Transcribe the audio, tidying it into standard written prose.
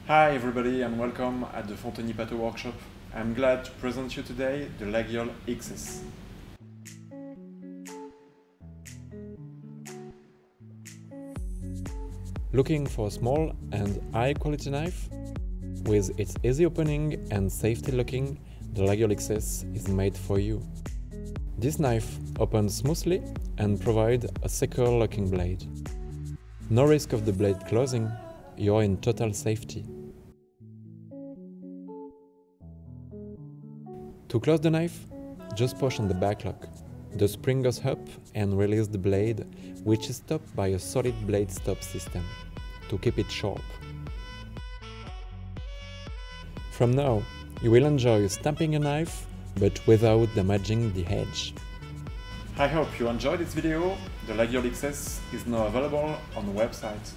Hi everybody and welcome at the Fonteny Pato workshop. I'm glad to present you today the Laguiole XS. Looking for a small and high quality knife? With its easy opening and safety locking, the Laguiole XS is made for you. This knife opens smoothly and provides a secure locking blade. No risk of the blade closing, you're in total safety. To close the knife, just push on the back lock. The spring goes up and releases the blade, which is stopped by a solid blade stop system to keep it sharp. From now, you will enjoy stamping a knife, but without damaging the edge. I hope you enjoyed this video. The Laguiole XS is now available on the website.